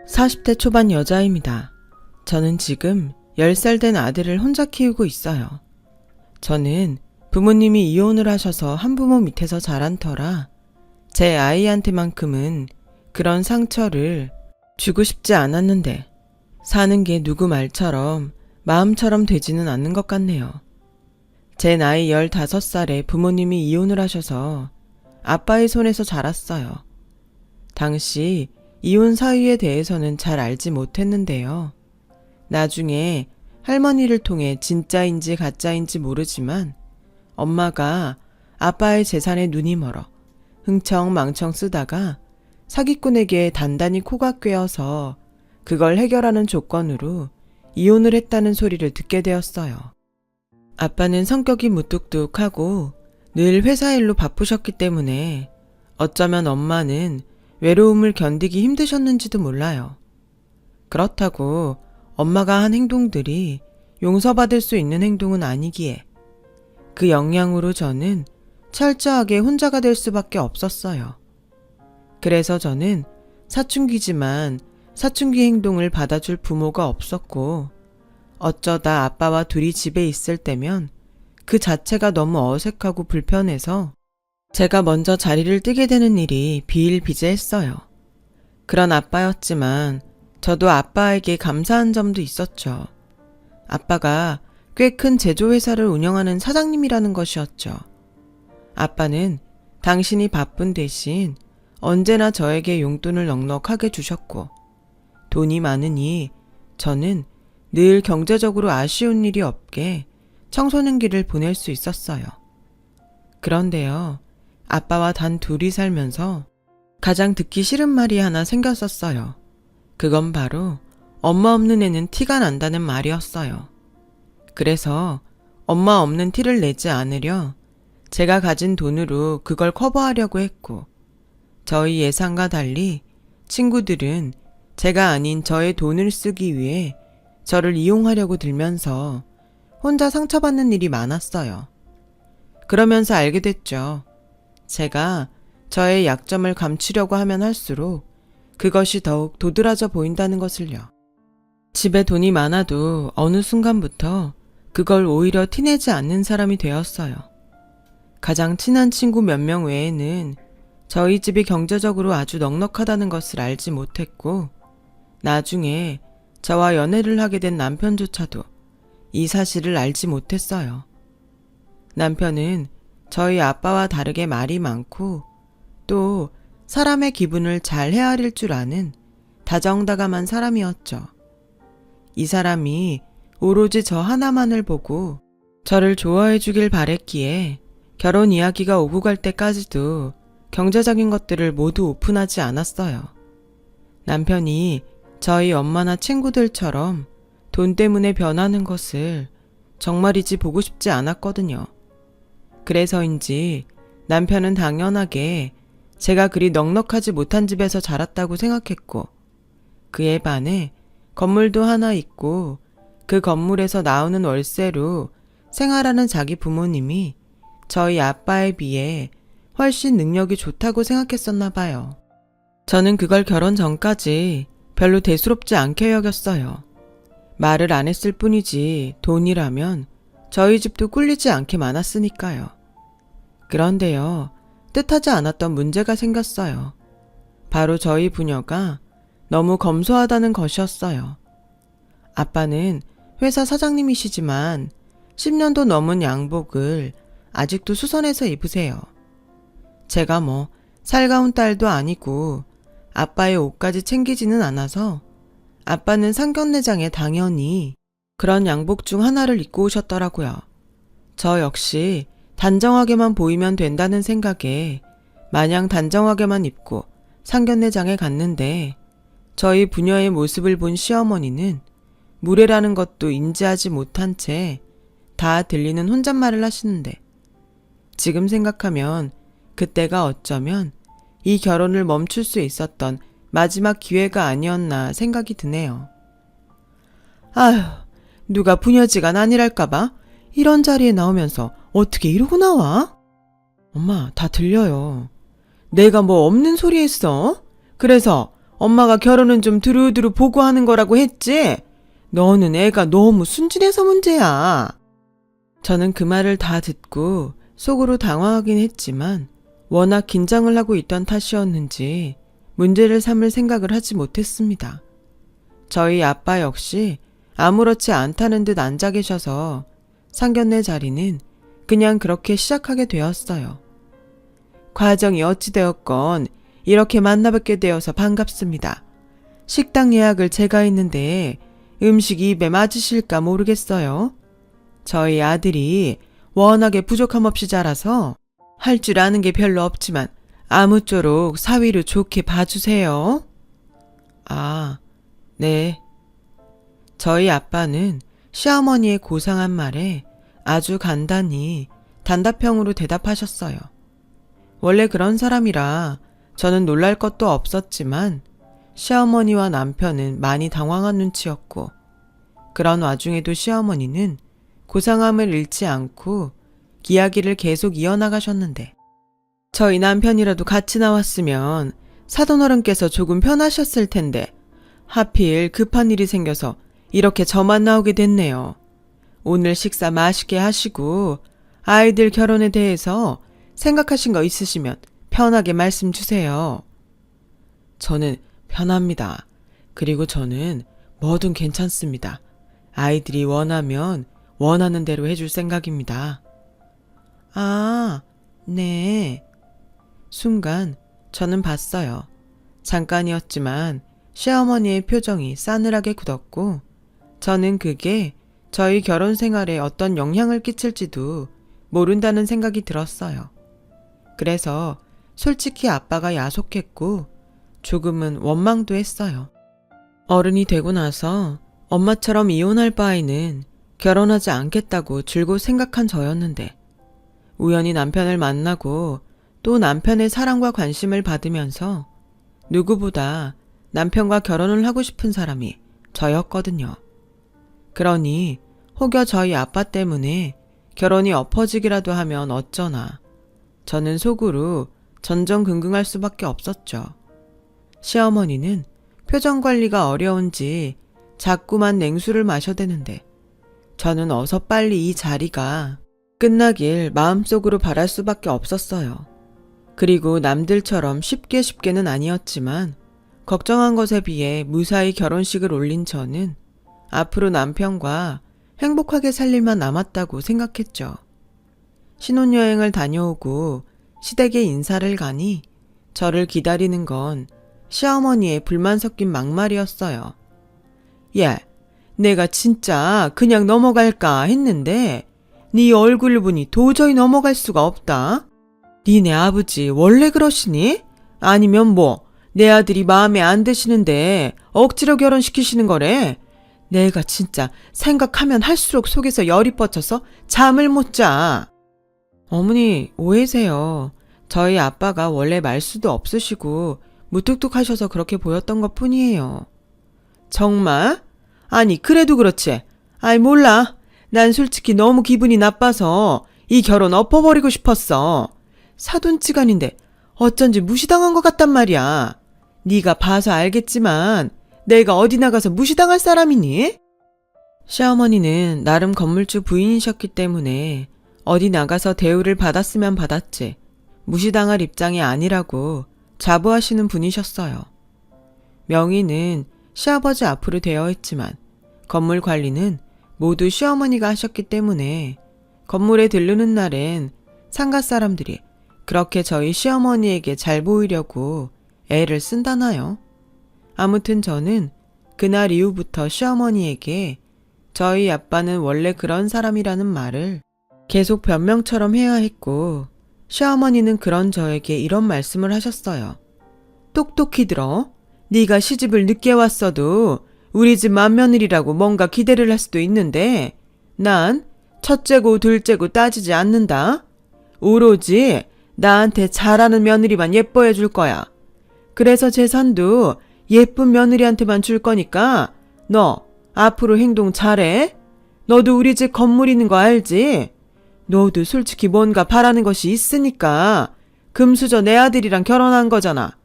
40대 초반 여자입니다. 저는 지금 10살 된 아들을 혼자 키우고 있어요. 저는 부모님이 이혼을 하셔서 한부모 밑에서 자란 터라 제 아이한테만큼은 그런 상처를 주고 싶지 않았는데 사는 게 누구 말처럼 마음처럼 되지는 않는 것 같네요. 제 나이 15살에 부모님이 이혼을 하셔서 아빠의 손에서 자랐어요. 당시 이혼 사유에 대해서는 잘 알지 못했는데요. 나중에 할머니를 통해 진짜인지 가짜인지 모르지만 엄마가 아빠의 재산에 눈이 멀어 흥청망청 쓰다가 사기꾼에게 단단히 코가 꿰어서 그걸 해결하는 조건으로 이혼을 했다는 소리를 듣게 되었어요. 아빠는 성격이 무뚝뚝하고 늘 회사 일로 바쁘셨기 때문에 어쩌면 엄마는 외로움을 견디기 힘드셨는지도 몰라요. 그렇다고 엄마가 한 행동들이 용서받을 수 있는 행동은 아니기에 그 영향으로 저는 철저하게 혼자가 될 수밖에 없었어요. 그래서 저는 사춘기지만 사춘기 행동을 받아줄 부모가 없었고 어쩌다 아빠와 둘이 집에 있을 때면 그 자체가 너무 어색하고 불편해서 제가 먼저 자리를 뜨게 되는 일이 비일비재했어요. 그런 아빠였지만 저도 아빠에게 감사한 점도 있었죠. 아빠가 꽤 큰 제조회사를 운영하는 사장님이라는 것이었죠. 아빠는 당신이 바쁜 대신 언제나 저에게 용돈을 넉넉하게 주셨고 돈이 많으니 저는 늘 경제적으로 아쉬운 일이 없게 청소년기를 보낼 수 있었어요. 그런데요, 아빠와 단 둘이 살면서 가장 듣기 싫은 말이 하나 생겼었어요. 그건 바로 엄마 없는 애는 티가 난다는 말이었어요. 그래서 엄마 없는 티를 내지 않으려 제가 가진 돈으로 그걸 커버하려고 했고 저희 예상과 달리 친구들은 제가 아닌 저의 돈을 쓰기 위해 저를 이용하려고 들면서 혼자 상처받는 일이 많았어요. 그러면서 알게 됐죠. 제가 저의 약점을 감추려고 하면 할수록 그것이 더욱 도드라져 보인다는 것을요. 집에 돈이 많아도 어느 순간부터 그걸 오히려 티내지 않는 사람이 되었어요. 가장 친한 친구 몇 명 외에는 저희 집이 경제적으로 아주 넉넉하다는 것을 알지 못했고 나중에 저와 연애를 하게 된 남편조차도 이 사실을 알지 못했어요. 남편은 저희 아빠와 다르게 말이 많고 또 사람의 기분을 잘 헤아릴 줄 아는 다정다감한 사람이었죠. 이 사람이 오로지 저 하나만을 보고 저를 좋아해 주길 바랬기에 결혼 이야기가 오고 갈 때까지도 경제적인 것들을 모두 오픈하지 않았어요. 남편이 저희 엄마나 친구들처럼 돈 때문에 변하는 것을 정말이지 보고 싶지 않았거든요. 그래서인지 남편은 당연하게 제가 그리 넉넉하지 못한 집에서 자랐다고 생각했고 그에 반해 건물도 하나 있고 그 건물에서 나오는 월세로 생활하는 자기 부모님이 저희 아빠에 비해 훨씬 능력이 좋다고 생각했었나 봐요. 저는 그걸 결혼 전까지 별로 대수롭지 않게 여겼어요. 말을 안 했을 뿐이지 돈이라면 저희 집도 꿀리지 않게 많았으니까요. 그런데요, 뜻하지 않았던 문제가 생겼어요. 바로 저희 부녀가 너무 검소하다는 것이었어요. 아빠는 회사 사장님이시지만 10년도 넘은 양복을 아직도 수선해서 입으세요. 제가 뭐 살가운 딸도 아니고 아빠의 옷까지 챙기지는 않아서 아빠는 상견례장에 당연히 그런 양복 중 하나를 입고 오셨더라고요. 저 역시 단정하게만 보이면 된다는 생각에 마냥 단정하게만 입고 상견례장에 갔는데 저희 부녀의 모습을 본 시어머니는 무례라는 것도 인지하지 못한 채 다 들리는 혼잣말을 하시는데 지금 생각하면 그때가 어쩌면 이 결혼을 멈출 수 있었던 마지막 기회가 아니었나 생각이 드네요. 아휴, 누가 부녀지간 아니랄까봐 이런 자리에 나오면서 어떻게 이러고 나와? 엄마, 다 들려요. 내가 뭐 없는 소리 했어? 그래서 엄마가 결혼은 좀 두루두루 보고 하는 거라고 했지? 너는 애가 너무 순진해서 문제야. 저는 그 말을 다 듣고 속으로 당황하긴 했지만 워낙 긴장을 하고 있던 탓이었는지 문제를 삼을 생각을 하지 못했습니다. 저희 아빠 역시 아무렇지 않다는 듯 앉아 계셔서 상견례 자리는 그냥 그렇게 시작하게 되었어요. 과정이 어찌되었건 이렇게 만나뵙게 되어서 반갑습니다. 식당 예약을 제가 했는데 음식 입에 맞으실까 모르겠어요. 저희 아들이 워낙에 부족함 없이 자라서 할 줄 아는 게 별로 없지만 아무쪼록 사위를 좋게 봐주세요. 아, 네. 저희 아빠는 시어머니의 고상한 말에 아주 간단히 단답형으로 대답하셨어요. 원래 그런 사람이라 저는 놀랄 것도 없었지만 시어머니와 남편은 많이 당황한 눈치였고 그런 와중에도 시어머니는 고상함을 잃지 않고 이야기를 계속 이어나가셨는데 저희 남편이라도 같이 나왔으면 사돈어른께서 조금 편하셨을 텐데 하필 급한 일이 생겨서 이렇게 저만 나오게 됐네요. 오늘 식사 맛있게 하시고 아이들 결혼에 대해서 생각하신 거 있으시면 편하게 말씀 주세요. 저는 편합니다. 그리고 저는 뭐든 괜찮습니다. 아이들이 원하면 원하는 대로 해줄 생각입니다. 아, 네. 순간 저는 봤어요. 잠깐이었지만 시어머니의 표정이 싸늘하게 굳었고 저는 그게 저희 결혼 생활에 어떤 영향을 끼칠지도 모른다는 생각이 들었어요. 그래서 솔직히 아빠가 야속했고 조금은 원망도 했어요. 어른이 되고 나서 엄마처럼 이혼할 바에는 결혼하지 않겠다고 줄곧 생각한 저였는데 우연히 남편을 만나고 또 남편의 사랑과 관심을 받으면서 누구보다 남편과 결혼을 하고 싶은 사람이 저였거든요. 그러니 혹여 저희 아빠 때문에 결혼이 엎어지기라도 하면 어쩌나 저는 속으로 전전긍긍할 수밖에 없었죠. 시어머니는 표정 관리가 어려운지 자꾸만 냉수를 마셔대는데 저는 어서 빨리 이 자리가 끝나길 마음속으로 바랄 수밖에 없었어요. 그리고 남들처럼 쉽게는 아니었지만 걱정한 것에 비해 무사히 결혼식을 올린 저는 앞으로 남편과 행복하게 살 일만 남았다고 생각했죠. 신혼여행을 다녀오고 시댁에 인사를 가니 저를 기다리는 건 시어머니의 불만 섞인 막말이었어요. 야, 내가 진짜 그냥 넘어갈까 했는데 네 얼굴을 보니 도저히 넘어갈 수가 없다. 니네 아버지 원래 그러시니? 아니면 뭐 내 아들이 마음에 안 드시는데 억지로 결혼시키시는 거래? 내가 진짜 생각하면 할수록 속에서 열이 뻗쳐서 잠을 못 자. 어머니 오해세요. 저희 아빠가 원래 말수도 없으시고 무뚝뚝하셔서 그렇게 보였던 것 뿐이에요. 정말? 아니 그래도 그렇지. 아이 몰라. 난 솔직히 너무 기분이 나빠서 이 결혼 엎어버리고 싶었어. 사돈지간인데 어쩐지 무시당한 것 같단 말이야. 네가 봐서 알겠지만 내가 어디 나가서 무시당할 사람이니? 시어머니는 나름 건물주 부인이셨기 때문에 어디 나가서 대우를 받았으면 받았지 무시당할 입장이 아니라고 자부하시는 분이셨어요. 명의는 시아버지 앞으로 되어 있지만 건물 관리는 모두 시어머니가 하셨기 때문에 건물에 들르는 날엔 상가 사람들이 그렇게 저희 시어머니에게 잘 보이려고 애를 쓴다나요? 아무튼 저는 그날 이후부터 시어머니에게 저희 아빠는 원래 그런 사람이라는 말을 계속 변명처럼 해야 했고 시어머니는 그런 저에게 이런 말씀을 하셨어요. 똑똑히 들어. 네가 시집을 늦게 왔어도 우리 집 맏며느리라고 뭔가 기대를 할 수도 있는데 난 첫째고 둘째고 따지지 않는다. 오로지 나한테 잘하는 며느리만 예뻐해 줄 거야. 그래서 재산도 예쁜 며느리한테만 줄 거니까 너 앞으로 행동 잘해. 너도 우리 집 건물 있는 거 알지? 너도 솔직히 뭔가 바라는 것이 있으니까 금수저 내 아들이랑 결혼한 거잖아.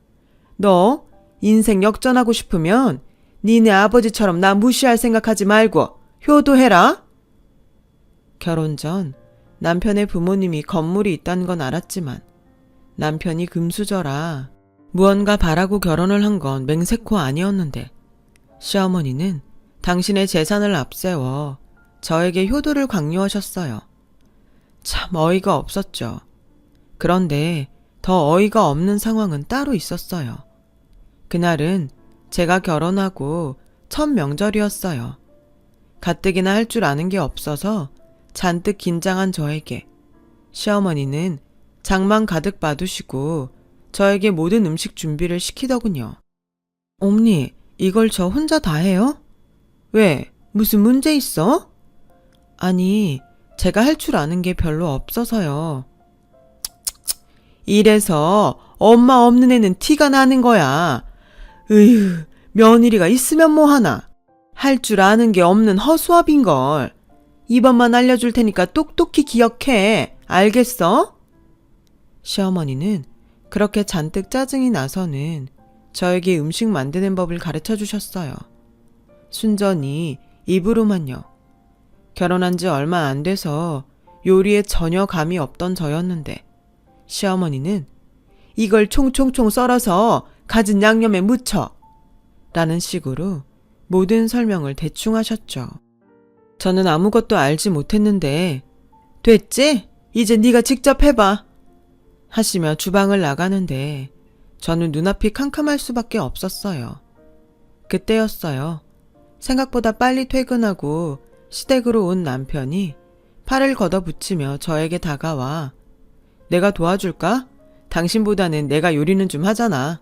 너 인생 역전하고 싶으면 니네 아버지처럼 나 무시할 생각하지 말고 효도해라. 결혼 전 남편의 부모님이 건물이 있다는 건 알았지만 남편이 금수저라 무언가 바라고 결혼을 한 건 맹세코 아니었는데 시어머니는 당신의 재산을 앞세워 저에게 효도를 강요하셨어요. 참 어이가 없었죠. 그런데 더 어이가 없는 상황은 따로 있었어요. 그날은 제가 결혼하고 첫 명절이었어요. 가뜩이나 할 줄 아는 게 없어서 잔뜩 긴장한 저에게 시어머니는 장만 가득 받으시고 저에게 모든 음식 준비를 시키더군요. 엄니, 이걸 저 혼자 다 해요? 왜? 무슨 문제 있어? 아니, 제가 할 줄 아는 게 별로 없어서요. 이래서 엄마 없는 애는 티가 나는 거야. 으휴, 며느리가 있으면 뭐하나. 할 줄 아는 게 없는 허수아비인걸. 이번만 알려줄 테니까 똑똑히 기억해. 알겠어? 시어머니는 그렇게 잔뜩 짜증이 나서는 저에게 음식 만드는 법을 가르쳐 주셨어요. 순전히 입으로만요. 결혼한 지 얼마 안 돼서 요리에 전혀 감이 없던 저였는데 시어머니는 이걸 총총총 썰어서 갖은 양념에 묻혀 라는 식으로 모든 설명을 대충 하셨죠. 저는 아무것도 알지 못했는데 됐지? 이제 네가 직접 해봐 하시며 주방을 나가는데 저는 눈앞이 캄캄할 수밖에 없었어요. 그때였어요. 생각보다 빨리 퇴근하고 시댁으로 온 남편이 팔을 걷어붙이며 저에게 다가와 내가 도와줄까? 당신보다는 내가 요리는 좀 하잖아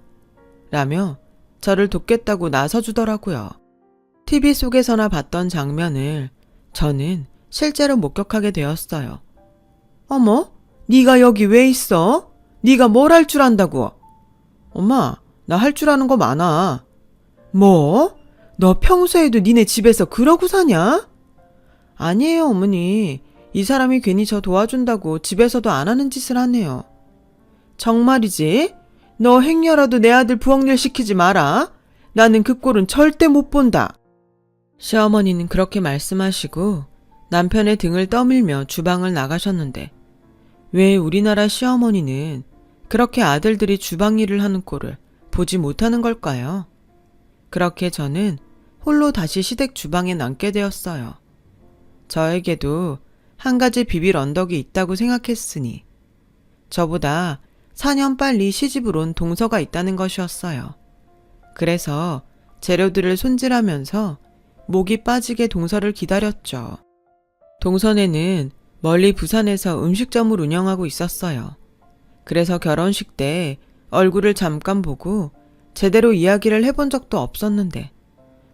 라며 저를 돕겠다고 나서주더라고요. TV 속에서나 봤던 장면을 저는 실제로 목격하게 되었어요. 어머, 네가 여기 왜 있어? 네가 뭘 할 줄 안다고? 엄마, 나 할 줄 아는 거 많아. 뭐? 너 평소에도 니네 집에서 그러고 사냐? 아니에요, 어머니. 이 사람이 괜히 저 도와준다고 집에서도 안 하는 짓을 하네요. 정말이지? 너 행여라도 내 아들 부엌일 시키지 마라. 나는 그 꼴은 절대 못 본다. 시어머니는 그렇게 말씀하시고 남편의 등을 떠밀며 주방을 나가셨는데 왜 우리나라 시어머니는 그렇게 아들들이 주방 일을 하는 꼴을 보지 못하는 걸까요? 그렇게 저는 홀로 다시 시댁 주방에 남게 되었어요. 저에게도 한 가지 비빌 언덕이 있다고 생각했으니 저보다 4년 빨리 시집을 온 동서가 있다는 것이었어요. 그래서 재료들을 손질하면서 목이 빠지게 동서를 기다렸죠. 동서네는 멀리 부산에서 음식점을 운영하고 있었어요. 그래서 결혼식 때 얼굴을 잠깐 보고 제대로 이야기를 해본 적도 없었는데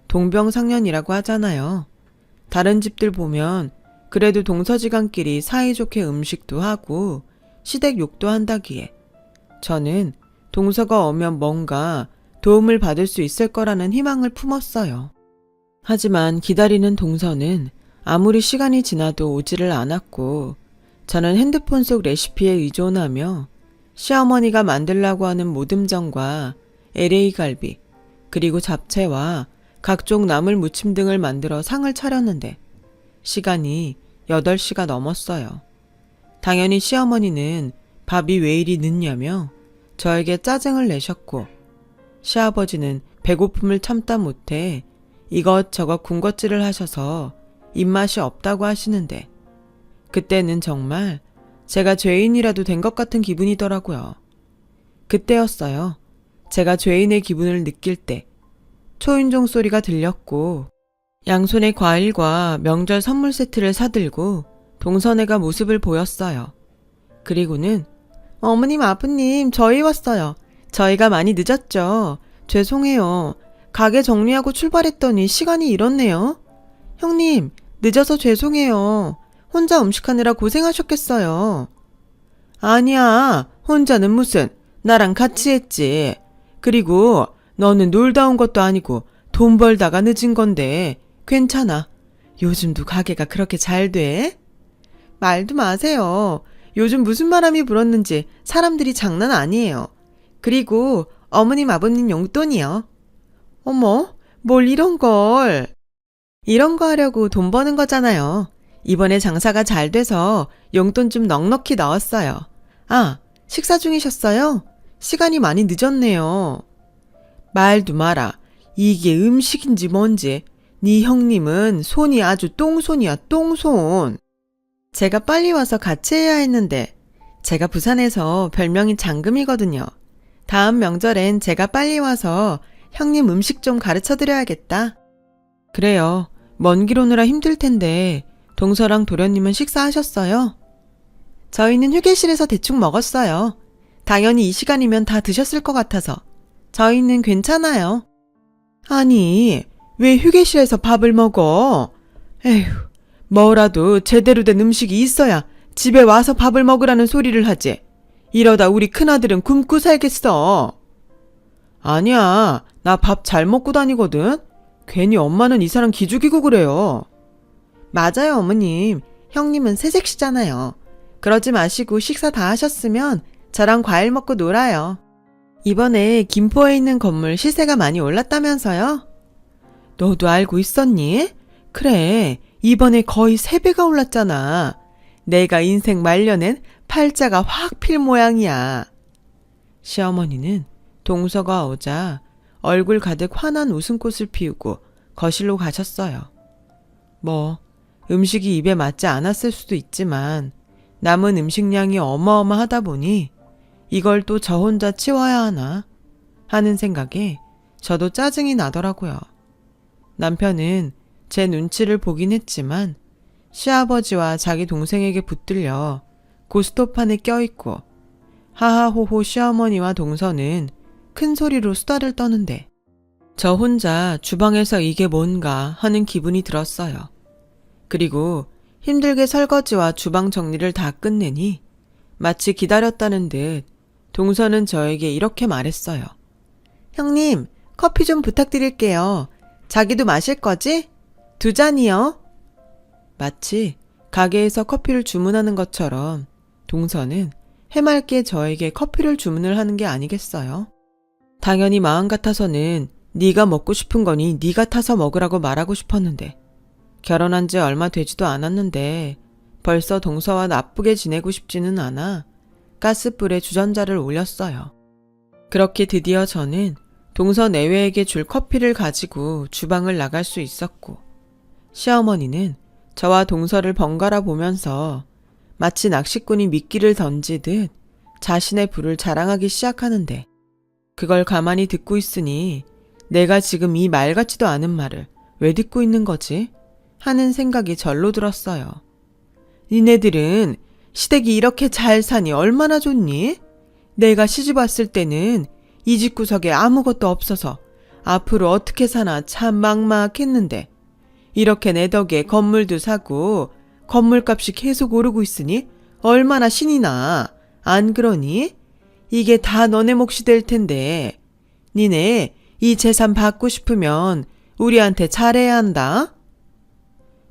동병상련이라고 하잖아요. 다른 집들 보면 그래도 동서지간끼리 사이좋게 음식도 하고 시댁 욕도 한다기에 저는 동서가 오면 뭔가 도움을 받을 수 있을 거라는 희망을 품었어요. 하지만 기다리는 동서는 아무리 시간이 지나도 오지를 않았고 저는 핸드폰 속 레시피에 의존하며 시어머니가 만들라고 하는 모듬전과 LA갈비 그리고 잡채와 각종 나물 무침 등을 만들어 상을 차렸는데 시간이 8시가 넘었어요. 당연히 시어머니는 밥이 왜 이리 늦냐며 저에게 짜증을 내셨고 시아버지는 배고픔을 참다 못해 이것저것 군것질을 하셔서 입맛이 없다고 하시는데 그때는 정말 제가 죄인이라도 된 것 같은 기분이더라고요. 그때였어요. 제가 죄인의 기분을 느낄 때 초인종 소리가 들렸고 양손에 과일과 명절 선물 세트를 사들고 동서네가 모습을 보였어요. 그리고는 어머님, 아버님, 저희 왔어요. 저희가 많이 늦었죠. 죄송해요. 가게 정리하고 출발했더니 시간이 이렇네요. 형님, 늦어서 죄송해요. 혼자 음식하느라 고생하셨겠어요. 아니야, 혼자는 무슨. 나랑 같이 했지. 그리고 너는 놀다 온 것도 아니고 돈 벌다가 늦은 건데 괜찮아. 요즘도 가게가 그렇게 잘 돼? 말도 마세요. 요즘 무슨 바람이 불었는지 사람들이 장난 아니에요. 그리고 어머님 아버님 용돈이요. 어머, 뭘 이런 걸. 이런 거 하려고 돈 버는 거잖아요. 이번에 장사가 잘 돼서 용돈 좀 넉넉히 넣었어요. 아, 식사 중이셨어요? 시간이 많이 늦었네요. 말도 마라. 이게 음식인지 뭔지. 네 형님은 손이 아주 똥손이야, 똥손. 제가 빨리 와서 같이 해야 했는데 제가 부산에서 별명이 장금이거든요. 다음 명절엔 제가 빨리 와서 형님 음식 좀 가르쳐드려야겠다. 그래요. 먼 길 오느라 힘들 텐데 동서랑 도련님은 식사하셨어요? 저희는 휴게실에서 대충 먹었어요. 당연히 이 시간이면 다 드셨을 것 같아서. 저희는 괜찮아요. 아니, 왜 휴게실에서 밥을 먹어? 에휴, 뭐라도 제대로 된 음식이 있어야 집에 와서 밥을 먹으라는 소리를 하지. 이러다 우리 큰아들은 굶고 살겠어. 아니야, 나 밥 잘 먹고 다니거든. 괜히 엄마는 이 사람 기죽이고 그래요. 맞아요, 어머님. 형님은 새색시잖아요. 그러지 마시고 식사 다 하셨으면 저랑 과일 먹고 놀아요. 이번에 김포에 있는 건물 시세가 많이 올랐다면서요? 너도 알고 있었니? 그래, 이번에 거의 3배가 올랐잖아. 내가 인생 말년엔 팔자가 확 필 모양이야. 시어머니는 동서가 오자 얼굴 가득 환한 웃음꽃을 피우고 거실로 가셨어요. 뭐 음식이 입에 맞지 않았을 수도 있지만 남은 음식량이 어마어마하다 보니 이걸 또 저 혼자 치워야 하나 하는 생각에 저도 짜증이 나더라고요. 남편은 제 눈치를 보긴 했지만 시아버지와 자기 동생에게 붙들려 고스톱판에 껴있고 하하호호 시어머니와 동서는 큰 소리로 수다를 떠는데 저 혼자 주방에서 이게 뭔가 하는 기분이 들었어요. 그리고 힘들게 설거지와 주방 정리를 다 끝내니 마치 기다렸다는 듯 동서는 저에게 이렇게 말했어요. 형님, 커피 좀 부탁드릴게요. 자기도 마실 거지? 2잔이요. 마치 가게에서 커피를 주문하는 것처럼 동서는 해맑게 저에게 커피를 주문을 하는 게 아니겠어요? 당연히 마음 같아서는 네가 먹고 싶은 거니 네가 타서 먹으라고 말하고 싶었는데 결혼한 지 얼마 되지도 않았는데 벌써 동서와 나쁘게 지내고 싶지는 않아 가스불에 주전자를 올렸어요. 그렇게 드디어 저는 동서 내외에게 줄 커피를 가지고 주방을 나갈 수 있었고 시어머니는 저와 동서를 번갈아 보면서 마치 낚시꾼이 미끼를 던지듯 자신의 부를 자랑하기 시작하는데 그걸 가만히 듣고 있으니 내가 지금 이 말 같지도 않은 말을 왜 듣고 있는 거지? 하는 생각이 절로 들었어요. 니네들은 시댁이 이렇게 잘 사니 얼마나 좋니? 내가 시집 왔을 때는 이 집구석에 아무것도 없어서 앞으로 어떻게 사나 참 막막했는데 이렇게 내 덕에 건물도 사고 건물값이 계속 오르고 있으니 얼마나 신이 나. 안 그러니? 이게 다 너네 몫이 될 텐데 니네 이 재산 받고 싶으면 우리한테 잘해야 한다.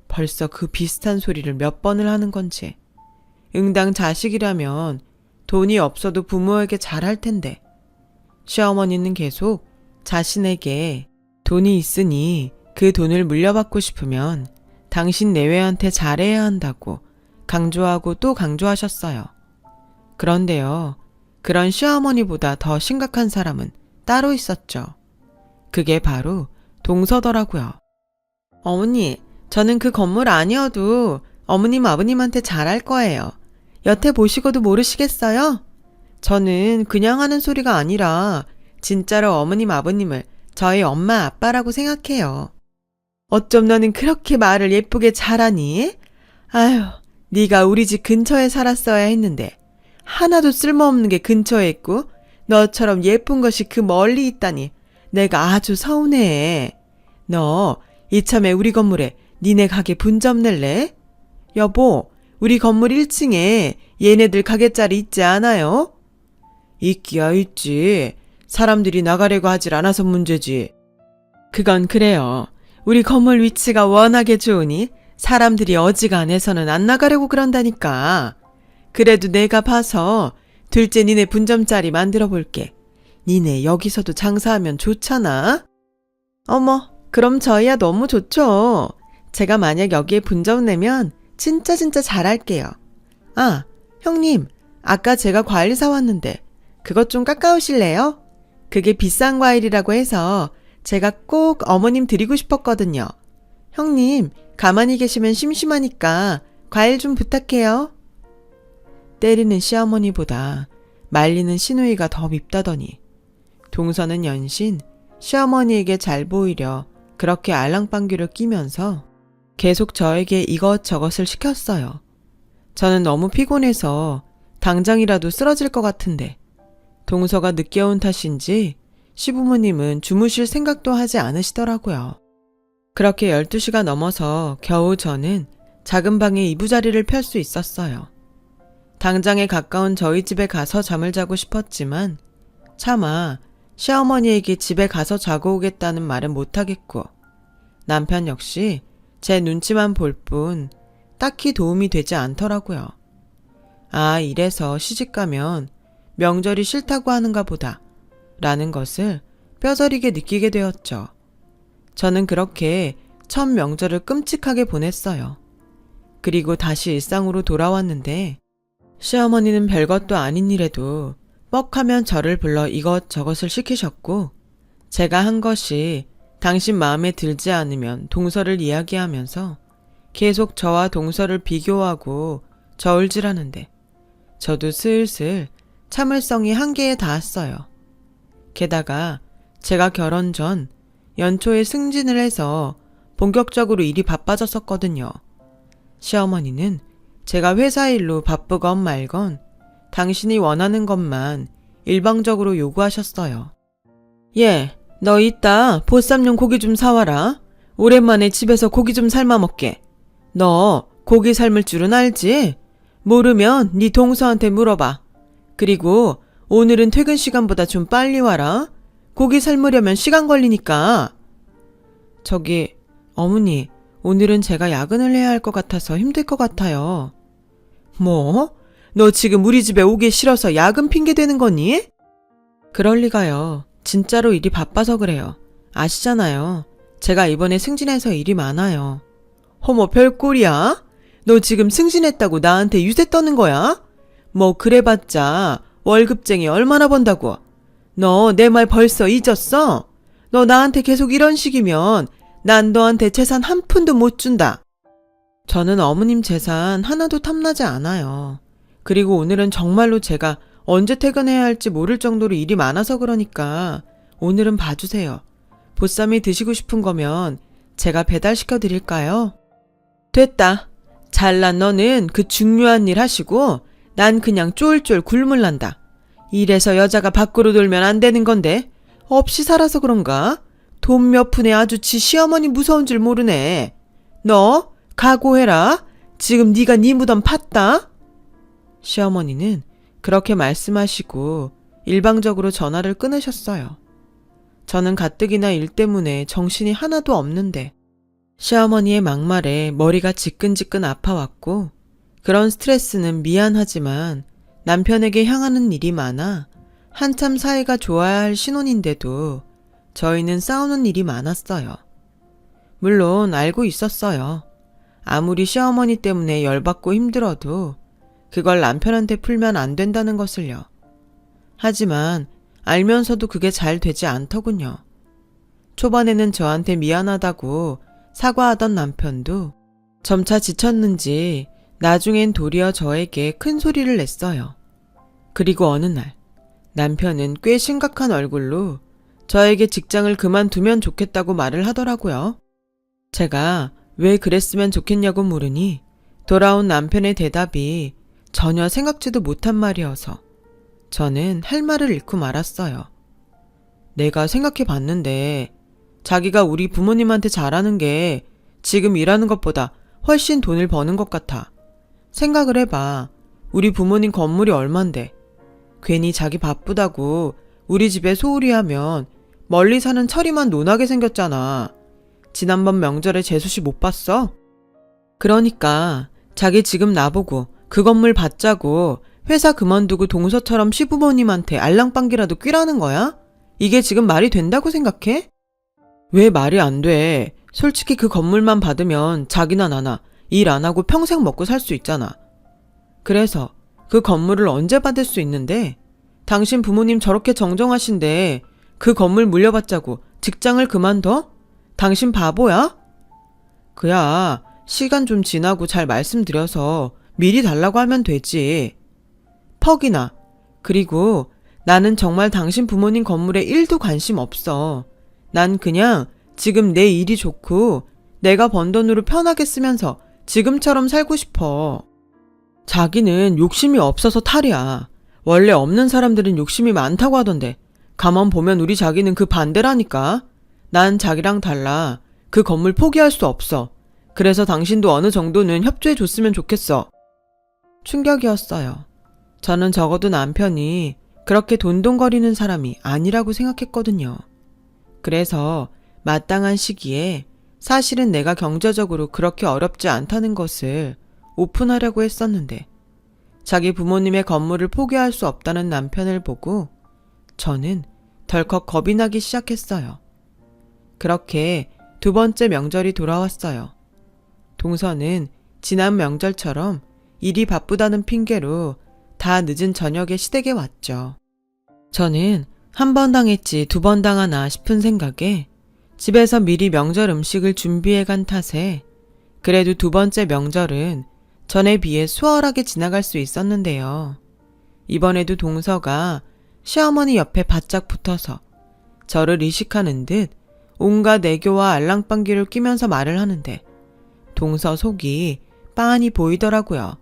벌써 그 비슷한 소리를 몇 번을 하는 건지 응당 자식이라면 돈이 없어도 부모에게 잘할 텐데 시어머니는 계속 자신에게 돈이 있으니 그 돈을 물려받고 싶으면 당신 내외한테 잘해야 한다고 강조하고 또 강조하셨어요. 그런데요, 그런 시어머니보다 더 심각한 사람은 따로 있었죠. 그게 바로 동서더라고요. 어머니, 저는 그 건물 아니어도 어머님 아버님한테 잘할 거예요. 여태 보시고도 모르시겠어요? 저는 그냥 하는 소리가 아니라 진짜로 어머님 아버님을 저희 엄마 아빠라고 생각해요. 어쩜 너는 그렇게 말을 예쁘게 잘하니? 아휴, 네가 우리 집 근처에 살았어야 했는데 하나도 쓸모없는 게 근처에 있고 너처럼 예쁜 것이 그 멀리 있다니 내가 아주 서운해. 너 이참에 우리 건물에 니네 가게 분점 낼래? 여보, 우리 건물 1층에 얘네들 가게짜리 있지 않아요? 있기야 있지. 사람들이 나가려고 하질 않아서 문제지. 그건 그래요. 우리 건물 위치가 워낙에 좋으니 사람들이 어지간해서는 안 나가려고 그런다니까. 그래도 내가 봐서 둘째 니네 분점짜리 만들어 볼게. 니네 여기서도 장사하면 좋잖아. 어머, 그럼 저희야 너무 좋죠. 제가 만약 여기에 분점 내면 진짜 잘할게요. 아, 형님, 아까 제가 과일 사왔는데 그것 좀 깎아오실래요? 그게 비싼 과일이라고 해서 제가 꼭 어머님 드리고 싶었거든요. 형님, 가만히 계시면 심심하니까 과일 좀 부탁해요. 때리는 시어머니보다 말리는 시누이가 더 밉다더니 동서는 연신 시어머니에게 잘 보이려 그렇게 알랑방귀를 끼면서 계속 저에게 이것저것을 시켰어요. 저는 너무 피곤해서 당장이라도 쓰러질 것 같은데 동서가 늦게 온 탓인지 시부모님은 주무실 생각도 하지 않으시더라고요. 그렇게 12시가 넘어서 겨우 저는 작은 방에 이부자리를 펼 수 있었어요. 당장에 가까운 저희 집에 가서 잠을 자고 싶었지만 차마 시어머니에게 집에 가서 자고 오겠다는 말은 못하겠고 남편 역시 제 눈치만 볼 뿐 딱히 도움이 되지 않더라고요. 아, 이래서 시집가면 명절이 싫다고 하는가 보다 라는 것을 뼈저리게 느끼게 되었죠. 저는 그렇게 첫 명절을 끔찍하게 보냈어요. 그리고 다시 일상으로 돌아왔는데 시어머니는 별것도 아닌 일에도 뻑하면 저를 불러 이것저것을 시키셨고 제가 한 것이 당신 마음에 들지 않으면 동서를 이야기하면서 계속 저와 동서를 비교하고 저울질하는데 저도 슬슬 참을성이 한계에 닿았어요. 게다가 제가 결혼 전 연초에 승진을 해서 본격적으로 일이 바빠졌었거든요. 시어머니는 제가 회사 일로 바쁘건 말건 당신이 원하는 것만 일방적으로 요구하셨어요. 예, 너 이따 보쌈용 고기 좀 사와라. 오랜만에 집에서 고기 좀 삶아 먹게. 너 고기 삶을 줄은 알지? 모르면 네 동서한테 물어봐. 그리고 오늘은 퇴근 시간보다 좀 빨리 와라. 고기 삶으려면 시간 걸리니까. 저기, 어머니, 오늘은 제가 야근을 해야 할 것 같아서 힘들 것 같아요. 뭐? 너 지금 우리 집에 오기 싫어서 야근 핑계 대는 거니? 그럴 리가요. 진짜로 일이 바빠서 그래요. 아시잖아요. 제가 이번에 승진해서 일이 많아요. 어머, 별꼴이야? 너 지금 승진했다고 나한테 유세 떠는 거야? 뭐 그래봤자 월급쟁이 얼마나 번다고. 너 내 말 벌써 잊었어? 너 나한테 계속 이런 식이면 난 너한테 재산 한 푼도 못 준다. 저는 어머님 재산 하나도 탐나지 않아요. 그리고 오늘은 정말로 제가 언제 퇴근해야 할지 모를 정도로 일이 많아서 그러니까 오늘은 봐주세요. 보쌈이 드시고 싶은 거면 제가 배달시켜 드릴까요? 됐다. 잘난 너는 그 중요한 일 하시고 난 그냥 쫄쫄 굶을란다. 이래서 여자가 밖으로 돌면 안 되는 건데 없이 살아서 그런가? 돈 몇 푼에 아주 지 시어머니 무서운 줄 모르네. 너 각오해라. 지금 네가 네 무덤 팠다. 시어머니는 그렇게 말씀하시고 일방적으로 전화를 끊으셨어요. 저는 가뜩이나 일 때문에 정신이 하나도 없는데 시어머니의 막말에 머리가 지끈지끈 아파왔고 그런 스트레스는 미안하지만 남편에게 향하는 일이 많아 한참 사이가 좋아야 할 신혼인데도 저희는 싸우는 일이 많았어요. 물론 알고 있었어요. 아무리 시어머니 때문에 열받고 힘들어도 그걸 남편한테 풀면 안 된다는 것을요. 하지만 알면서도 그게 잘 되지 않더군요. 초반에는 저한테 미안하다고 사과하던 남편도 점차 지쳤는지 나중엔 도리어 저에게 큰 소리를 냈어요. 그리고 어느 날 남편은 꽤 심각한 얼굴로 저에게 직장을 그만두면 좋겠다고 말을 하더라고요. 제가 왜 그랬으면 좋겠냐고 물으니 돌아온 남편의 대답이 전혀 생각지도 못한 말이어서 저는 할 말을 잃고 말았어요. 내가 생각해 봤는데 자기가 우리 부모님한테 잘하는 게 지금 일하는 것보다 훨씬 돈을 버는 것 같아. 생각을 해봐. 우리 부모님 건물이 얼만데. 괜히 자기 바쁘다고 우리 집에 소홀히 하면 멀리 사는 철이만 논하게 생겼잖아. 지난번 명절에 재수씨 못 봤어? 그러니까 자기 지금 나보고 그 건물 받자고 회사 그만두고 동서처럼 시부모님한테 알랑방귀라도 뀌라는 거야? 이게 지금 말이 된다고 생각해? 왜 말이 안 돼? 솔직히 그 건물만 받으면 자기나 나나 일 안 하고 평생 먹고 살 수 있잖아. 그래서 그 건물을 언제 받을 수 있는데? 당신 부모님 저렇게 정정하신데 그 건물 물려받자고 직장을 그만둬? 당신 바보야? 그야 시간 좀 지나고 잘 말씀드려서 미리 달라고 하면 되지. 퍽이나. 그리고 나는 정말 당신 부모님 건물에 1도 관심 없어. 난 그냥 지금 내 일이 좋고 내가 번 돈으로 편하게 쓰면서 지금처럼 살고 싶어. 자기는 욕심이 없어서 탈이야. 원래 없는 사람들은 욕심이 많다고 하던데 가만 보면 우리 자기는 그 반대라니까. 난 자기랑 달라. 그 건물 포기할 수 없어. 그래서 당신도 어느 정도는 협조해 줬으면 좋겠어. 충격이었어요. 저는 적어도 남편이 그렇게 돈돈거리는 사람이 아니라고 생각했거든요. 그래서 마땅한 시기에 사실은 내가 경제적으로 그렇게 어렵지 않다는 것을 오픈하려고 했었는데 자기 부모님의 건물을 포기할 수 없다는 남편을 보고 저는 덜컥 겁이 나기 시작했어요. 그렇게 2번째 명절이 돌아왔어요. 동서는 지난 명절처럼 일이 바쁘다는 핑계로 다 늦은 저녁에 시댁에 왔죠. 저는 1번 당했지 2번 당하나 싶은 생각에 집에서 미리 명절 음식을 준비해 간 탓에 그래도 2번째 명절은 전에 비해 수월하게 지나갈 수 있었는데요. 이번에도 동서가 시어머니 옆에 바짝 붙어서 저를 의식하는 듯 온갖 애교와 알랑방귀를 끼면서 말을 하는데 동서 속이 빤히 보이더라고요.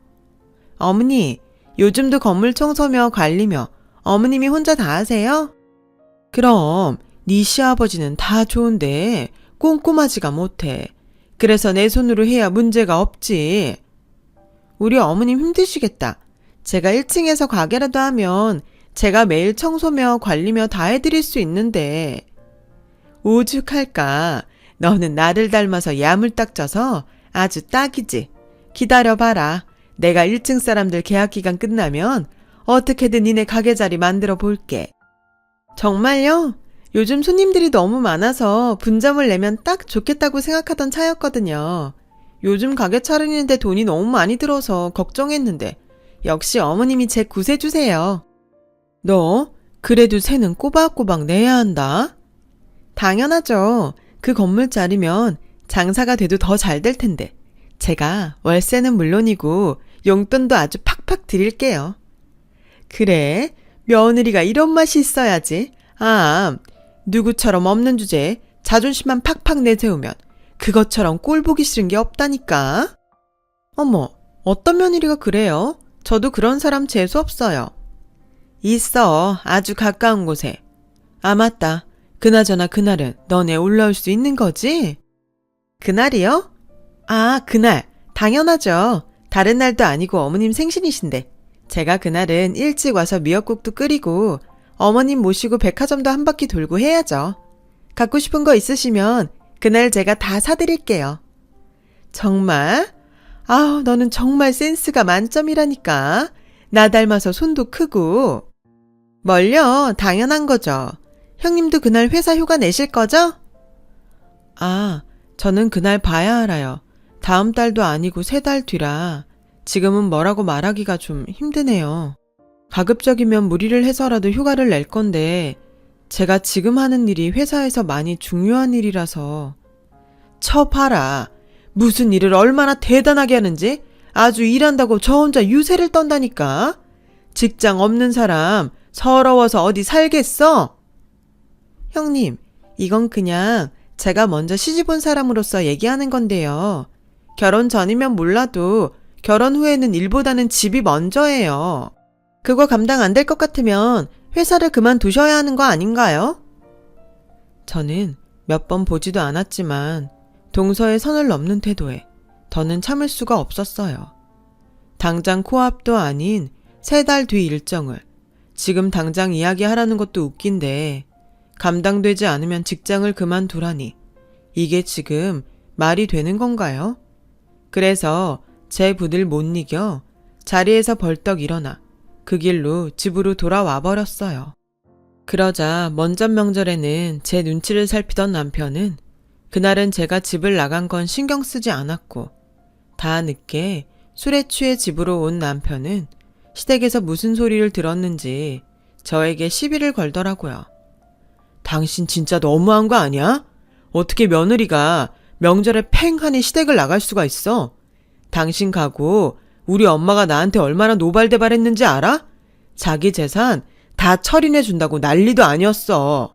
어머니, 요즘도 건물 청소며 관리며 어머님이 혼자 다 하세요? 그럼 네 시아버지는 다 좋은데 꼼꼼하지가 못해. 그래서 내 손으로 해야 문제가 없지. 우리 어머님 힘드시겠다. 제가 1층에서 가게라도 하면 제가 매일 청소며 관리며 다 해드릴 수 있는데. 오죽할까. 너는 나를 닮아서 야물딱져서 아주 딱이지. 기다려봐라. 내가 1층 사람들 계약 기간 끝나면 어떻게든 니네 가게 자리 만들어 볼게. 정말요? 요즘 손님들이 너무 많아서 분점을 내면 딱 좋겠다고 생각하던 차였거든요. 요즘 가게 차리는데 돈이 너무 많이 들어서 걱정했는데 역시 어머님이 제 구세주세요. 너 그래도 세는 꼬박꼬박 내야 한다. 당연하죠. 그 건물 짜리면 장사가 돼도 더 잘 될 텐데 제가 월세는 물론이고 용돈도 아주 팍팍 드릴게요. 그래, 며느리가 이런 맛이 있어야지. 아, 누구처럼 없는 주제에 자존심만 팍팍 내세우면 그것처럼 꼴 보기 싫은 게 없다니까. 어머, 어떤 며느리가 그래요? 저도 그런 사람 재수 없어요. 있어, 아주 가까운 곳에. 아, 맞다. 그나저나 그날은 너네 올라올 수 있는 거지? 그날이요? 아, 그날. 당연하죠. 다른 날도 아니고 어머님 생신이신데. 제가 그날은 일찍 와서 미역국도 끓이고 어머님 모시고 백화점도 한 바퀴 돌고 해야죠. 갖고 싶은 거 있으시면 그날 제가 다 사드릴게요. 정말? 아우, 너는 정말 센스가 만점이라니까. 나 닮아서 손도 크고. 뭘요? 당연한 거죠. 형님도 그날 회사 휴가 내실 거죠? 아, 저는 그날 봐야 알아요. 다음 달도 아니고 3달 뒤라 지금은 뭐라고 말하기가 좀 힘드네요. 가급적이면 무리를 해서라도 휴가를 낼 건데 제가 지금 하는 일이 회사에서 많이 중요한 일이라서. 쳐봐라. 무슨 일을 얼마나 대단하게 하는지 아주 일한다고 저 혼자 유세를 떤다니까. 직장 없는 사람 서러워서 어디 살겠어? 형님, 이건 그냥 제가 먼저 시집 온 사람으로서 얘기하는 건데요. 결혼 전이면 몰라도 결혼 후에는 일보다는 집이 먼저예요. 그거 감당 안 될 것 같으면 회사를 그만두셔야 하는 거 아닌가요? 저는 몇 번 보지도 않았지만 동서의 선을 넘는 태도에 더는 참을 수가 없었어요. 당장 코앞도 아닌 3달 뒤 일정을 지금 당장 이야기하라는 것도 웃긴데 감당되지 않으면 직장을 그만두라니 이게 지금 말이 되는 건가요? 그래서 제 부들 못 이겨 자리에서 벌떡 일어나 그 길로 집으로 돌아와 버렸어요. 그러자 먼전 명절에는 제 눈치를 살피던 남편은 그날은 제가 집을 나간 건 신경 쓰지 않았고 다 늦게 술에 취해 집으로 온 남편은 시댁에서 무슨 소리를 들었는지 저에게 시비를 걸더라고요. 당신 진짜 너무한 거 아니야? 어떻게 며느리가 명절에 팽하니 시댁을 나갈 수가 있어? 당신 가고 우리 엄마가 나한테 얼마나 노발대발했는지 알아? 자기 재산 다 처리해 준다고 난리도 아니었어.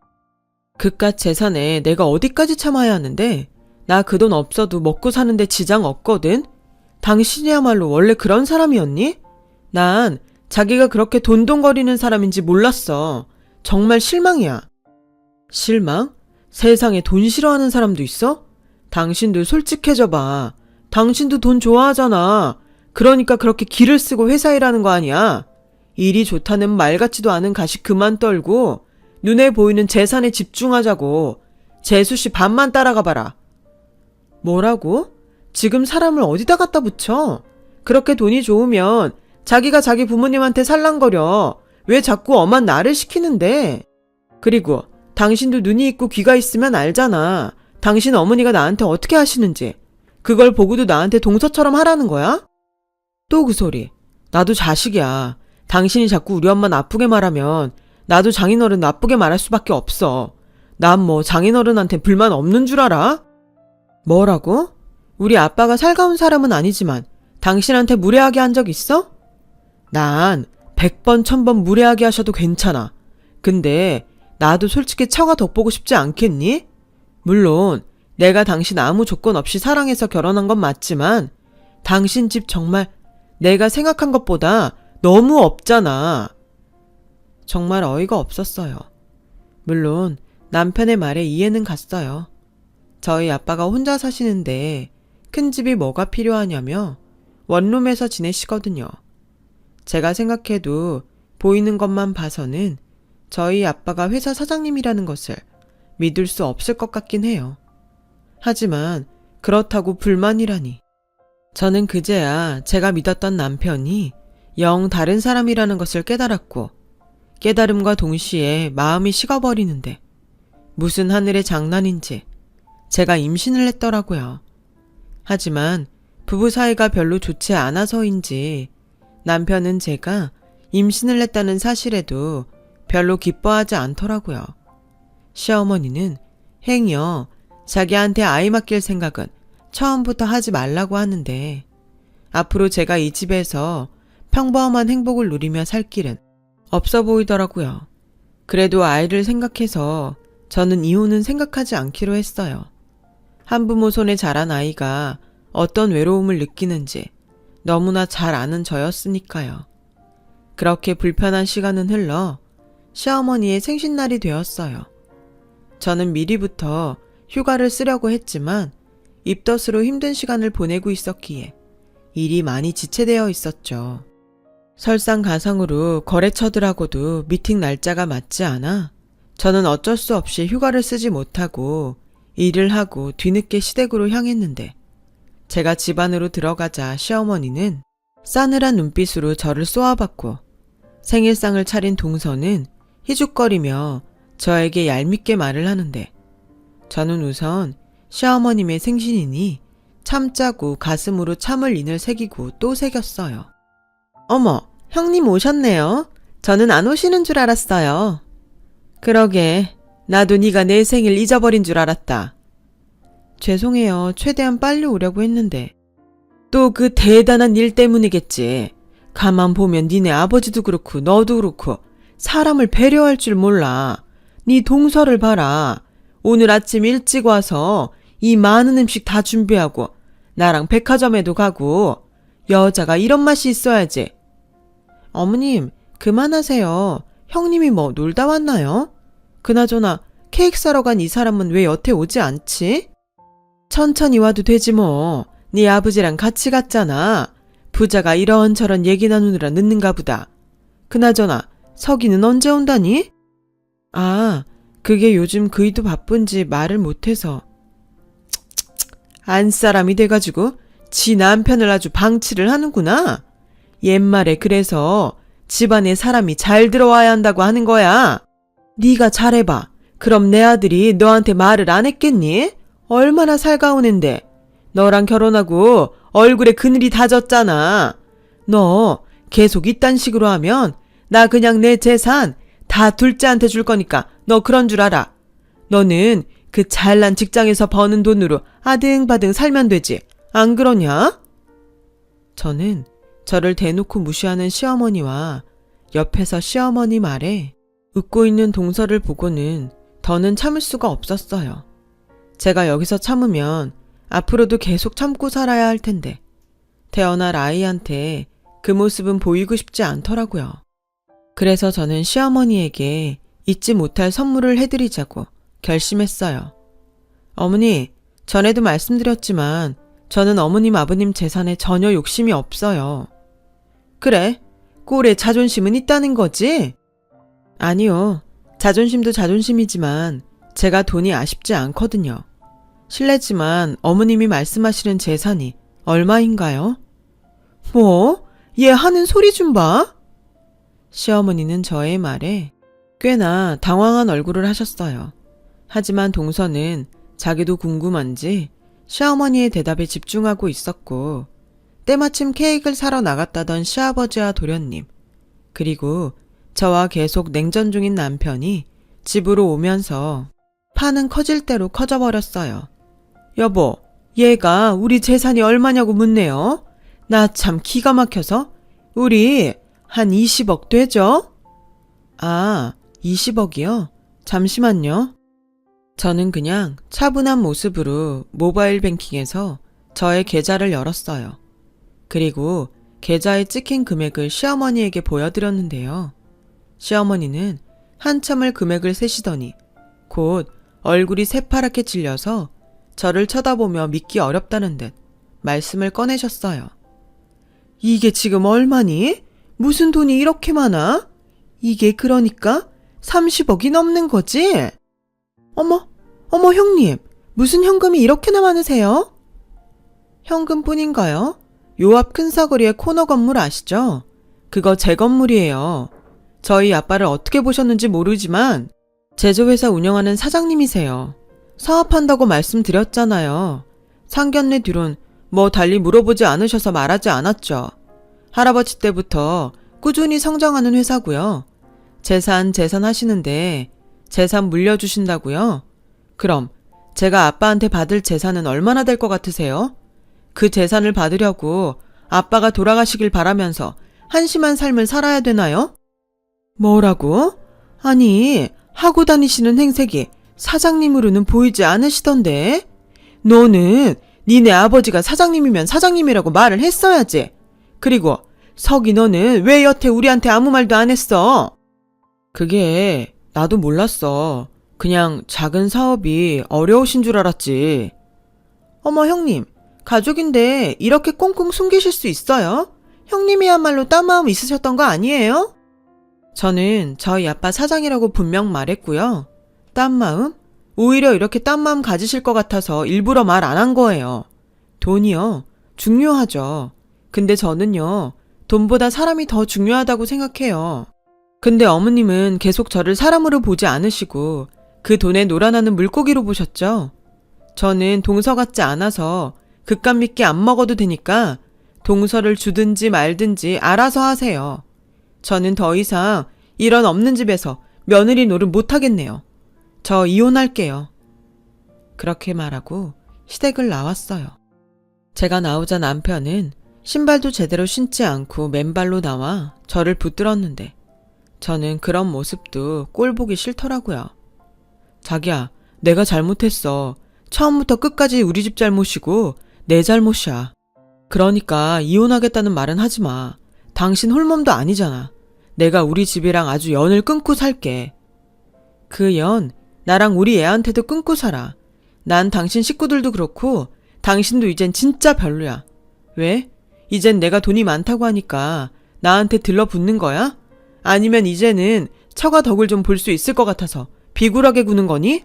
그깟 재산에 내가 어디까지 참아야 하는데 나 그 돈 없어도 먹고 사는데 지장 없거든? 당신이야말로 원래 그런 사람이었니? 난 자기가 그렇게 돈돈거리는 사람인지 몰랐어. 정말 실망이야. 실망? 세상에 돈 싫어하는 사람도 있어? 당신도 솔직해져 봐. 당신도 돈 좋아하잖아. 그러니까 그렇게 기를 쓰고 회사 일하는 거 아니야. 일이 좋다는 말 같지도 않은 가식 그만 떨고 눈에 보이는 재산에 집중하자고. 재수씨 반만 따라가 봐라. 뭐라고? 지금 사람을 어디다 갖다 붙여? 그렇게 돈이 좋으면 자기가 자기 부모님한테 살랑거려. 왜 자꾸 엄한 나를 시키는데? 그리고 당신도 눈이 있고 귀가 있으면 알잖아. 당신 어머니가 나한테 어떻게 하시는지. 그걸 보고도 나한테 동서처럼 하라는 거야? 또 그 소리. 나도 자식이야. 당신이 자꾸 우리 엄마 나쁘게 말하면 나도 장인어른 나쁘게 말할 수밖에 없어. 난 뭐 장인어른한테 불만 없는 줄 알아? 뭐라고? 우리 아빠가 살가운 사람은 아니지만 당신한테 무례하게 한 적 있어? 난 100번 1000번 무례하게 하셔도 괜찮아. 근데 나도 솔직히 처가 덕보고 싶지 않겠니? 물론 내가 당신 아무 조건 없이 사랑해서 결혼한 건 맞지만 당신 집 정말 내가 생각한 것보다 너무 없잖아. 정말 어이가 없었어요. 물론 남편의 말에 이해는 갔어요. 저희 아빠가 혼자 사시는데 큰 집이 뭐가 필요하냐며 원룸에서 지내시거든요. 제가 생각해도 보이는 것만 봐서는 저희 아빠가 회사 사장님이라는 것을 믿을 수 없을 것 같긴 해요. 하지만 그렇다고 불만이라니. 저는 그제야 제가 믿었던 남편이 영 다른 사람이라는 것을 깨달았고 깨달음과 동시에 마음이 식어버리는데 무슨 하늘의 장난인지 제가 임신을 했더라고요. 하지만 부부 사이가 별로 좋지 않아서인지 남편은 제가 임신을 했다는 사실에도 별로 기뻐하지 않더라고요. 시어머니는 행여 자기한테 아이 맡길 생각은 처음부터 하지 말라고 하는데 앞으로 제가 이 집에서 평범한 행복을 누리며 살 길은 없어 보이더라고요. 그래도 아이를 생각해서 저는 이혼은 생각하지 않기로 했어요. 한부모 손에 자란 아이가 어떤 외로움을 느끼는지 너무나 잘 아는 저였으니까요. 그렇게 불편한 시간은 흘러 시어머니의 생신날이 되었어요. 저는 미리부터 휴가를 쓰려고 했지만 입덧으로 힘든 시간을 보내고 있었기에 일이 많이 지체되어 있었죠. 설상가상으로 거래처들하고도 미팅 날짜가 맞지 않아 저는 어쩔 수 없이 휴가를 쓰지 못하고 일을 하고 뒤늦게 시댁으로 향했는데 제가 집 안으로 들어가자 시어머니는 싸늘한 눈빛으로 저를 쏘아봤고 생일상을 차린 동서는 희죽거리며 저에게 얄밉게 말을 하는데 저는 우선 시어머님의 생신이니 참자고 가슴으로 참을 인을 새기고 또 새겼어요. 어머, 형님 오셨네요. 저는 안 오시는 줄 알았어요. 그러게, 나도 네가 내 생일 잊어버린 줄 알았다. 죄송해요. 최대한 빨리 오려고 했는데. 또 그 대단한 일 때문이겠지. 가만 보면 니네 아버지도 그렇고 너도 그렇고 사람을 배려할 줄 몰라. 네 동서를 봐라. 오늘 아침 일찍 와서 이 많은 음식 다 준비하고 나랑 백화점에도 가고 여자가 이런 맛이 있어야지. 어머님, 그만하세요. 형님이 뭐 놀다 왔나요? 그나저나 케이크 사러 간 이 사람은 왜 여태 오지 않지? 천천히 와도 되지 뭐. 네 아버지랑 같이 갔잖아. 부자가 이런저런 얘기 나누느라 늦는가 보다. 그나저나 석이는 언제 온다니? 아, 그게 요즘 그이도 바쁜지 말을 못해서. 안사람이 돼가지고 지 남편을 아주 방치를 하는구나. 옛말에 그래서 집안에 사람이 잘 들어와야 한다고 하는 거야. 네가 잘해봐. 그럼 내 아들이 너한테 말을 안 했겠니? 얼마나 살가우는데. 너랑 결혼하고 얼굴에 그늘이 다 졌잖아. 너 계속 이딴 식으로 하면 나 그냥 내 재산 다 둘째한테 줄 거니까 너 그런 줄 알아. 너는 그 잘난 직장에서 버는 돈으로 아등바등 살면 되지. 안 그러냐? 저는 저를 대놓고 무시하는 시어머니와 옆에서 시어머니 말에 웃고 있는 동서를 보고는 더는 참을 수가 없었어요. 제가 여기서 참으면 앞으로도 계속 참고 살아야 할 텐데 태어날 아이한테 그 모습은 보이고 싶지 않더라고요. 그래서 저는 시어머니에게 잊지 못할 선물을 해드리자고 결심했어요. 어머니, 전에도 말씀드렸지만 저는 어머님 아버님 재산에 전혀 욕심이 없어요. 그래, 꼴에 자존심은 있다는 거지? 아니요, 자존심도 자존심이지만 제가 돈이 아쉽지 않거든요. 실례지만 어머님이 말씀하시는 재산이 얼마인가요? 뭐? 얘 하는 소리 좀 봐. 시어머니는 저의 말에 꽤나 당황한 얼굴을 하셨어요. 하지만 동서는 자기도 궁금한지 시어머니의 대답에 집중하고 있었고 때마침 케이크를 사러 나갔다던 시아버지와 도련님 그리고 저와 계속 냉전 중인 남편이 집으로 오면서 판은 커질 대로 커져버렸어요. 여보, 얘가 우리 재산이 얼마냐고 묻네요. 나 참 기가 막혀서 우리 한 20억 되죠? 아, 20억이요? 잠시만요. 저는 그냥 차분한 모습으로 모바일 뱅킹에서 저의 계좌를 열었어요. 그리고 계좌에 찍힌 금액을 시어머니에게 보여드렸는데요. 시어머니는 한참을 금액을 세시더니 곧 얼굴이 새파랗게 질려서 저를 쳐다보며 믿기 어렵다는 듯 말씀을 꺼내셨어요. 이게 지금 얼마니? 무슨 돈이 이렇게 많아? 이게 그러니까 30억이 넘는 거지? 어머 형님, 무슨 현금이 이렇게나 많으세요? 현금뿐인가요? 요 앞 큰 사거리의 코너 건물 아시죠? 그거 제 건물이에요. 저희 아빠를 어떻게 보셨는지 모르지만 제조회사 운영하는 사장님이세요. 사업한다고 말씀드렸잖아요. 상견례 뒤론 뭐 달리 물어보지 않으셔서 말하지 않았죠. 할아버지 때부터 꾸준히 성장하는 회사고요. 재산 하시는데 재산 물려주신다고요? 그럼 제가 아빠한테 받을 재산은 얼마나 될 것 같으세요? 그 재산을 받으려고 아빠가 돌아가시길 바라면서 한심한 삶을 살아야 되나요? 뭐라고? 아니, 하고 다니시는 행색이 사장님으로는 보이지 않으시던데? 너는 니네 아버지가 사장님이면 사장님이라고 말을 했어야지. 그리고 석이 너는 왜 여태 우리한테 아무 말도 안 했어? 그게 나도 몰랐어. 그냥 작은 사업이 어려우신 줄 알았지. 어머 형님, 가족인데 이렇게 꽁꽁 숨기실 수 있어요? 형님이야말로 딴 마음 있으셨던 거 아니에요? 저는 저희 아빠 사장이라고 분명 말했고요. 딴 마음? 오히려 이렇게 딴 마음 가지실 것 같아서 일부러 말 안 한 거예요. 돈이요. 중요하죠. 근데 저는요, 돈보다 사람이 더 중요하다고 생각해요. 근데 어머님은 계속 저를 사람으로 보지 않으시고 그 돈에 놀아나는 물고기로 보셨죠? 저는 동서 같지 않아서 곶감 믿게 안 먹어도 되니까 동서를 주든지 말든지 알아서 하세요. 저는 더 이상 이런 없는 집에서 며느리 노릇 못하겠네요. 저 이혼할게요. 그렇게 말하고 시댁을 나왔어요. 제가 나오자 남편은 신발도 제대로 신지 않고 맨발로 나와 저를 붙들었는데 저는 그런 모습도 꼴 보기 싫더라고요. 자기야, 내가 잘못했어. 처음부터 끝까지 우리 집 잘못이고 내 잘못이야. 그러니까 이혼하겠다는 말은 하지 마. 당신 홀몸도 아니잖아. 내가 우리 집이랑 아주 연을 끊고 살게. 그 연 나랑 우리 애한테도 끊고 살아. 난 당신 식구들도 그렇고 당신도 이젠 진짜 별로야. 왜? 이젠 내가 돈이 많다고 하니까 나한테 들러붙는 거야? 아니면 이제는 처가 덕을 좀 볼 수 있을 것 같아서 비굴하게 구는 거니?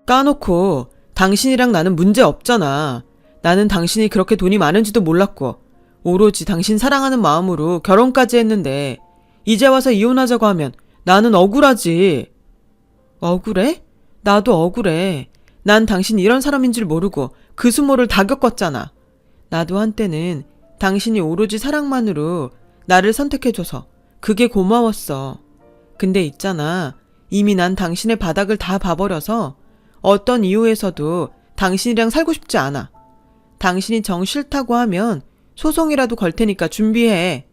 까놓고 당신이랑 나는 문제 없잖아. 나는 당신이 그렇게 돈이 많은지도 몰랐고 오로지 당신 사랑하는 마음으로 결혼까지 했는데 이제 와서 이혼하자고 하면 나는 억울하지. 억울해? 나도 억울해. 난 당신 이런 사람인 줄 모르고 그 수모를 다 겪었잖아. 나도 한때는 당신이 오로지 사랑만으로 나를 선택해줘서 그게 고마웠어. 근데 있잖아. 이미 난 당신의 바닥을 다 봐버려서 어떤 이유에서도 당신이랑 살고 싶지 않아. 당신이 정 싫다고 하면 소송이라도 걸 테니까 준비해.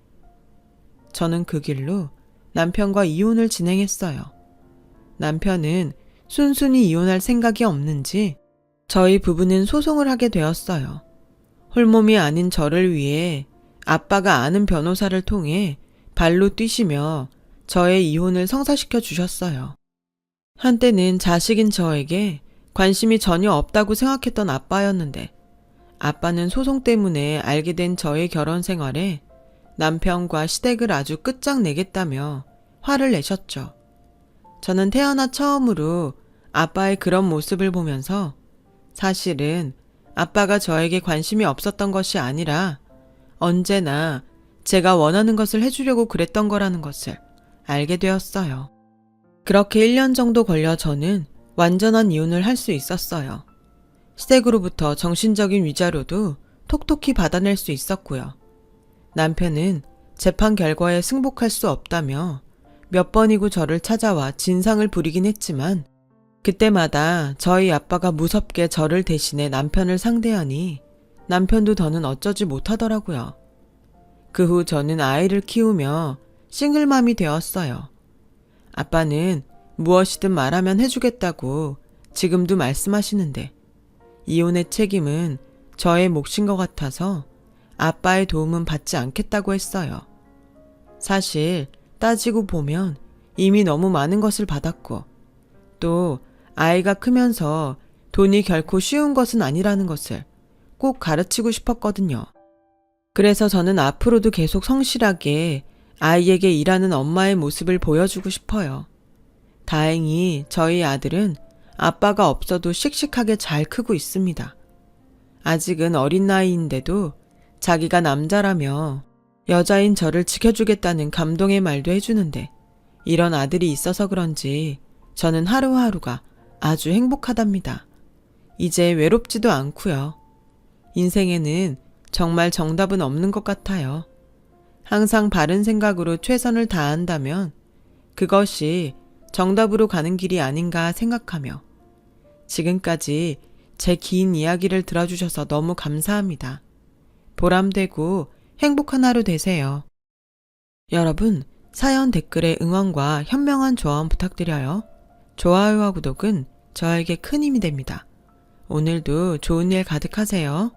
저는 그 길로 남편과 이혼을 진행했어요. 남편은 순순히 이혼할 생각이 없는지 저희 부부는 소송을 하게 되었어요. 홀몸이 아닌 저를 위해 아빠가 아는 변호사를 통해 발로 뛰시며 저의 이혼을 성사시켜 주셨어요. 한때는 자식인 저에게 관심이 전혀 없다고 생각했던 아빠였는데 아빠는 소송 때문에 알게 된 저의 결혼 생활에 남편과 시댁을 아주 끝장내겠다며 화를 내셨죠. 저는 태어나 처음으로 아빠의 그런 모습을 보면서 사실은 아빠가 저에게 관심이 없었던 것이 아니라 언제나 제가 원하는 것을 해주려고 그랬던 거라는 것을 알게 되었어요. 그렇게 1년 정도 걸려 저는 완전한 이혼을 할 수 있었어요. 시댁으로부터 정신적인 위자료도 톡톡히 받아낼 수 있었고요. 남편은 재판 결과에 승복할 수 없다며 몇 번이고 저를 찾아와 진상을 부리긴 했지만 그때마다 저희 아빠가 무섭게 저를 대신해 남편을 상대하니 남편도 더는 어쩌지 못하더라고요. 그 후 저는 아이를 키우며 싱글맘이 되었어요. 아빠는 무엇이든 말하면 해주겠다고 지금도 말씀하시는데 이혼의 책임은 저의 몫인 것 같아서 아빠의 도움은 받지 않겠다고 했어요. 사실 따지고 보면 이미 너무 많은 것을 받았고 또 아이가 크면서 돈이 결코 쉬운 것은 아니라는 것을 꼭 가르치고 싶었거든요. 그래서 저는 앞으로도 계속 성실하게 아이에게 일하는 엄마의 모습을 보여주고 싶어요. 다행히 저희 아들은 아빠가 없어도 씩씩하게 잘 크고 있습니다. 아직은 어린 나이인데도 자기가 남자라며 여자인 저를 지켜주겠다는 감동의 말도 해주는데 이런 아들이 있어서 그런지 저는 하루하루가 아주 행복하답니다. 이제 외롭지도 않고요. 인생에는 정말 정답은 없는 것 같아요. 항상 바른 생각으로 최선을 다한다면 그것이 정답으로 가는 길이 아닌가 생각하며 지금까지 제 긴 이야기를 들어주셔서 너무 감사합니다. 보람되고 행복한 하루 되세요. 여러분, 사연 댓글에 응원과 현명한 조언 부탁드려요. 좋아요와 구독은 저에게 큰 힘이 됩니다. 오늘도 좋은 일 가득하세요.